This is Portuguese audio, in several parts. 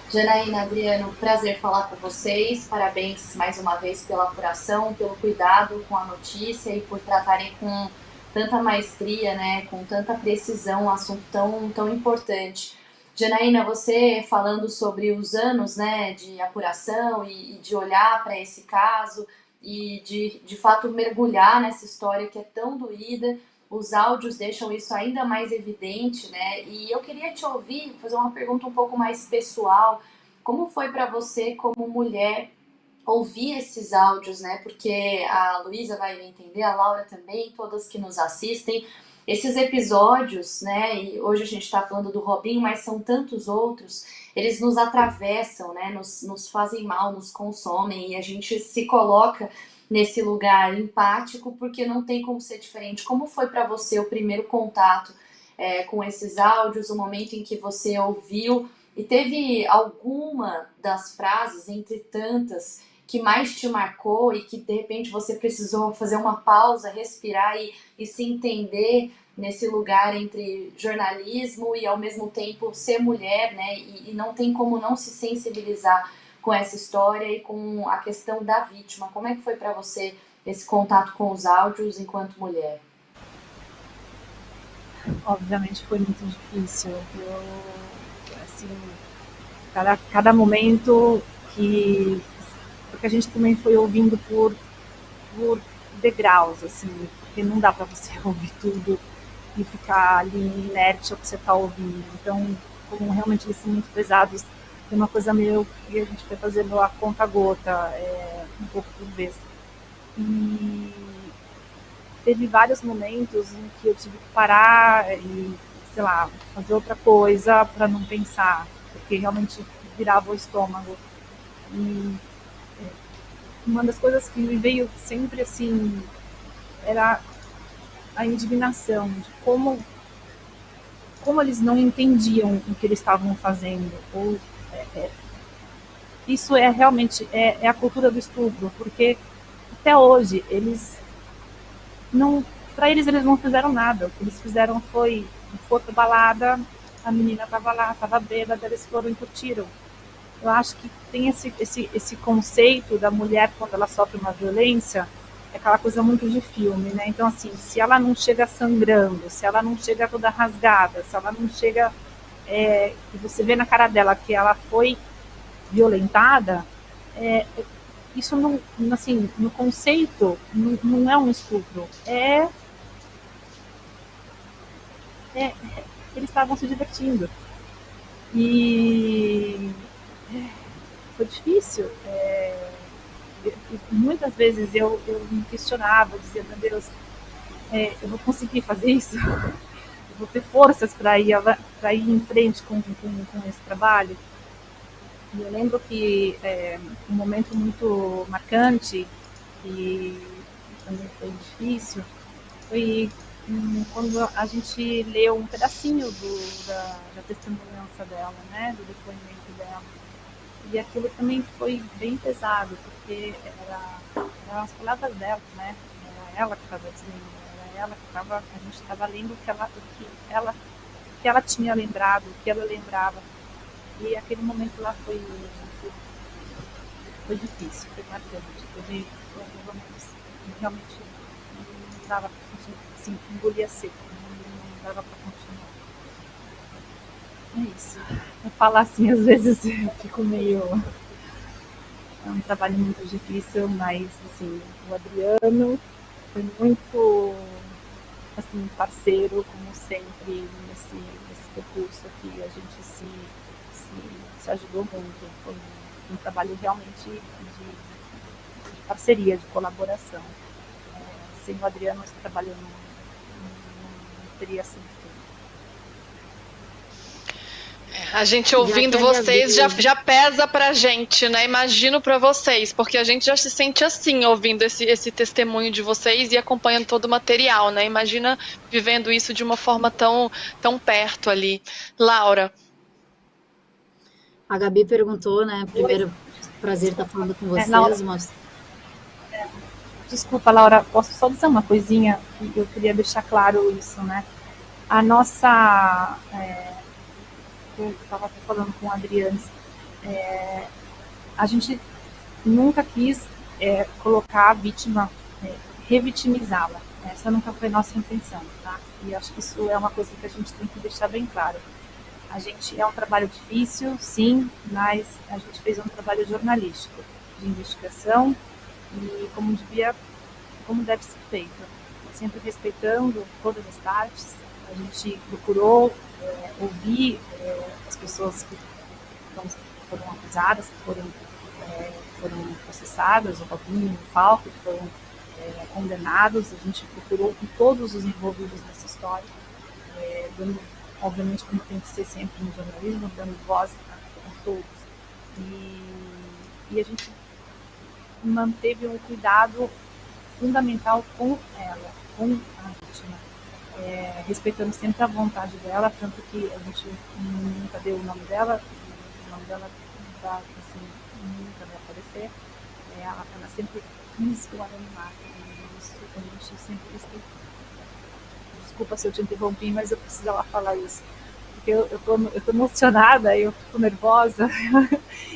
Janaína, Adriano, prazer falar com vocês. Parabéns mais uma vez pela apuração, pelo cuidado com a notícia e por tratarem com tanta maestria, né, com tanta precisão um assunto tão importante. Janaína, você falando sobre os anos, né, de apuração e de olhar para esse caso e de fato mergulhar nessa história que é tão doída, os áudios deixam isso ainda mais evidente, né? E eu queria te ouvir, fazer uma pergunta um pouco mais pessoal. Como foi para você, como mulher, ouvir esses áudios, né? Porque a Luísa vai entender, a Laura também, todas que nos assistem. Esses episódios, né? E hoje a gente está falando do Robinho, mas são tantos outros. Eles nos atravessam, né? Nos fazem mal, nos consomem e a gente se coloca nesse lugar empático porque não tem como ser diferente. Como foi para você o primeiro contato com esses áudios, o momento em que você ouviu e teve alguma das frases, entre tantas, que mais te marcou e que de repente você precisou fazer uma pausa, respirar e se entender nesse lugar entre jornalismo e ao mesmo tempo ser mulher, né? E não tem como não se sensibilizar com essa história e com a questão da vítima. Como é que foi para você esse contato com os áudios enquanto mulher? Obviamente foi muito difícil. Assim, cada momento que. Porque a gente também foi ouvindo por degraus, assim, porque não dá para você ouvir tudo e ficar ali inerte ao que você está ouvindo. Então, como realmente eles são muito pesados, tem uma coisa meio que a gente foi fazendo a conta-gota, um pouco por vez. E teve vários momentos em que eu tive que parar e, sei lá, fazer outra coisa para não pensar, porque realmente virava o estômago. E uma das coisas que me veio sempre assim era a indignação de como eles não entendiam o que eles estavam fazendo. Ou, é, isso é realmente é a cultura do estupro, porque até hoje eles não, para eles não fizeram nada. O que eles fizeram foi pra balada, a menina estava lá, estava bêbada, eles foram e curtiram. Eu acho que tem esse conceito da mulher quando ela sofre uma violência, é aquela coisa muito de filme, né? Então, assim, se ela não chega sangrando, se ela não chega toda rasgada, se ela não chega, que você vê na cara dela que ela foi violentada, é, isso não, assim, no conceito, não é um estupro, é eles estavam se divertindo. E foi difícil. Muitas vezes eu me questionava, dizia, meu Deus, eu vou conseguir fazer isso? Eu vou ter forças para ir em frente com esse trabalho? E eu lembro que um momento muito marcante e também foi difícil foi quando a gente leu um pedacinho da testemunhança dela, né, do depoimento dela. E aquilo também foi bem pesado, porque eram as palavras dela, né? Era ela que estava dizendo, era ela que estava, a gente estava lendo o que ela tinha lembrado, o que ela lembrava. E aquele momento lá foi difícil, foi marcante. Teve alguns momentos que realmente não dava para continuar, assim, engolia seco, não dava para continuar. É isso. Eu falar assim, às vezes eu fico meio. É um trabalho muito difícil, mas assim, o Adriano foi muito assim, parceiro, como sempre, nesse percurso aqui. A gente se ajudou muito. Foi um trabalho realmente de parceria, de colaboração. Sem o Adriano, esse trabalho não teria sido feito. A gente Já que ouvindo a vocês Gabi, já pesa pra gente, né? Imagino pra vocês, porque a gente já se sente assim, ouvindo esse testemunho de vocês e acompanhando todo o material, né? Imagina vivendo isso de uma forma tão perto ali. Laura. a Gabi perguntou, né? Primeiro, prazer estar falando com Laura, vocês, mas desculpa, Laura, posso só dizer uma coisinha que eu queria deixar claro isso, né? A nossa. Eu estava falando com o Adriano. a gente nunca quis colocar a vítima, revitimizá-la. Essa nunca foi nossa intenção, tá? E acho que isso é uma coisa que a gente tem que deixar bem claro. A gente é um trabalho difícil, sim, mas a gente fez um trabalho jornalístico, de investigação e como deve ser feito, sempre respeitando todas as partes. A gente procurou ouvir as pessoas que foram acusadas, que foram processadas, o Robinho, o Falco, que foram condenados. A gente procurou com todos os envolvidos nessa história, dando, obviamente, como tem que ser sempre no jornalismo, dando voz a todos. E a gente manteve um cuidado fundamental com ela, com a vítima, respeitando sempre a vontade dela, tanto que a gente nunca deu o nome dela tá, assim, nunca vai aparecer. Ela sempre quis o anonimato, e isso a gente sempre respeitou. Desculpa se eu te interrompi, mas eu precisava falar isso, porque eu tô emocionada, eu fico nervosa,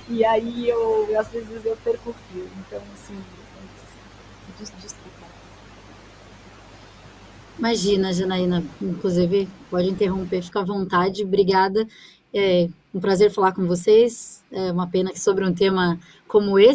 e aí às vezes eu perco o fio, então assim, desculpa. Imagina, Janaína, inclusive, pode interromper, fica à vontade. Obrigada. É um prazer falar com vocês. É uma pena que sobre um tema como esse,